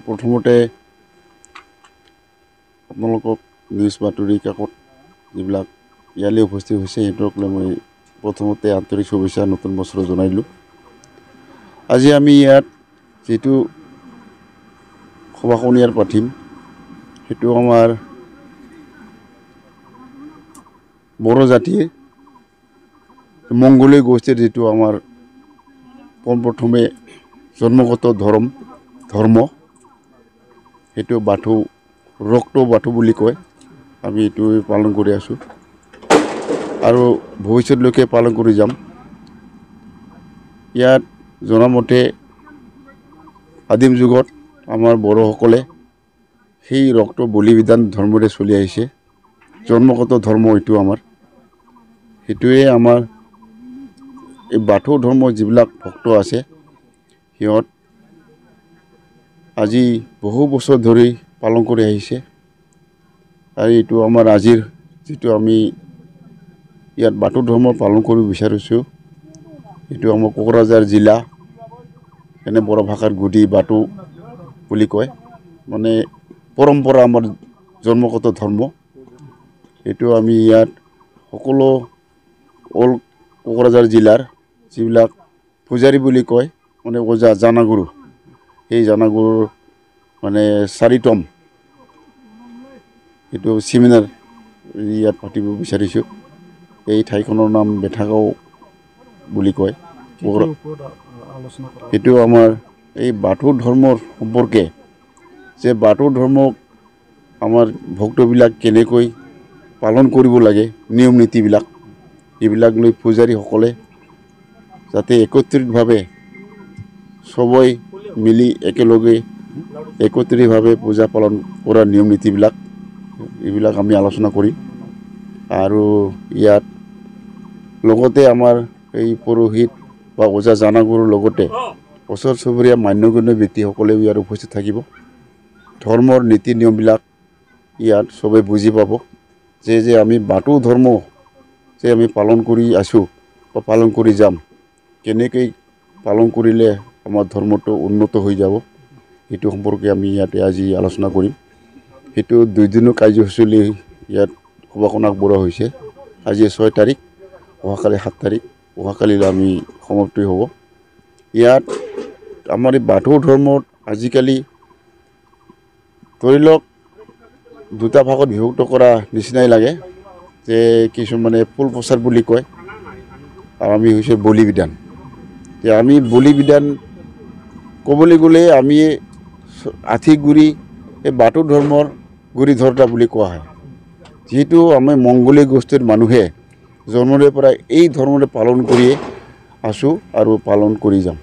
প্ৰথমতে আপোনালোকক নিউজ বাতৰি কাকত যিবিলাক ইয়ালৈ উপস্থিত হৈছে সেইটোক লৈ মই প্ৰথমতে আন্তৰিক শুভেচ্ছা নতুন বছৰ জনাইলোঁ। আজি আমি ইয়াত যিটো সভাখন ইয়াত পাতিম সেইটো আমাৰ বড়ো জাতিৰ মংগোলীয় গোষ্ঠীৰ যিটো আমাৰ পোনপ্ৰথমে জন্মগত ধৰ্ম সেইটো বাথৌ ৰক্ত বাথৌ বুলি কয়। আমি এইটো পালন কৰি আছোঁ আৰু ভৱিষ্যতলৈকে পালন কৰি যাম। ইয়াত জনামতে আদিম যুগত আমাৰ বড়োসকলে সেই ৰক্ত বলিবিধান ধৰ্মৰে চলি আহিছে। জন্মগত ধৰ্ম এইটো আমাৰ, সেইটোৱে আমাৰ এই বাথৌ ধৰ্মৰ যিবিলাক ভক্ত আছে সিহঁত আজি বহু বছৰ ধৰি পালন কৰি আহিছে। আৰু এইটো আমাৰ আজিৰ যিটো আমি ইয়াত বাথৌ ধৰ্ম পালন কৰিব বিচাৰিছোঁ এইটো আমাৰ কোকৰাঝাৰ জিলা এনে বড়ো ভাষাৰ গুদি বাথৌ বুলি কয়। মানে পৰম্পৰা আমাৰ জন্মগত ধৰ্ম এইটো আমি ইয়াত সকলো অল কোকৰাঝাৰ জিলাৰ যিবিলাক পূজাৰী বুলি কয় মানে ওজা জানাগুৰু, সেই জানাগুৰুৰ মানে 4তম এইটো চেমিনাৰ ইয়াত পাতিব বিচাৰিছোঁ। এই ঠাইখনৰ নাম বেঠাগাঁও বুলি কয়। সেইটো আমাৰ এই বাথৌ ধৰ্মৰ সম্পৰ্কে যে বাথৌ ধৰ্মক আমাৰ ভক্তবিলাক কেনেকৈ পালন কৰিব লাগে, নিয়ম নীতিবিলাক এইবিলাক লৈ পূজাৰীসকলে যাতে একত্ৰিতভাৱে সবাই মিলি একেলগে একত্ৰিতভাৱে পূজা পালন কৰাৰ নিয়ম নীতিবিলাক এইবিলাক আমি আলোচনা কৰিম। আৰু ইয়াত লগতে আমাৰ এই পুৰোহিত বা ওজা জানাগুৰুৰ লগতে ওচৰ চুবুৰীয়া মান্যগণ্য ব্যক্তিসকলেও ইয়াত উপস্থিত থাকিব। ধৰ্মৰ নীতি নিয়মবিলাক ইয়াত সবে বুজি পাব যে আমি বাথৌ ধৰ্ম যে আমি পালন কৰি আছোঁ বা পালন কৰি যাম, কেনেকৈ পালন কৰিলে আমাৰ ধৰ্মটো উন্নত হৈ যাব সেইটো সম্পৰ্কে আমি ইয়াতে আজি আলোচনা কৰিম। সেইটো 2 দিনৰ কাৰ্যসূচী ইয়াত সভাখন আগবঢ়োৱা হৈছে। আজি 6 তাৰিখ, অহাকালি 7 তাৰিখ, অহাকালিলৈ আমি সমাপ্তি হ'ব। ইয়াত আমাৰ এই বাথৌ ধৰ্মত আজিকালি ধৰি লওক 2টা ভাগত বিভক্ত কৰা নিচিনাই লাগে যে কিছুমানে ফুল প্ৰচাৰ বুলি কয় আৰু আমি হৈছে বলিবিধান। যে আমি বলিবিধান ক'বলৈ গ'লে আমি আঠিগুৰি এই বাথৌ ধৰ্মৰ গুৰি ধৰোঁতা বুলি কোৱা হয়। যিহেতু আমি মংগোলীয় গোষ্ঠীৰ মানুহে জন্মৰে পৰা এই ধৰ্মৰে পালন কৰিয়ে আছোঁ আৰু পালন কৰি যাম।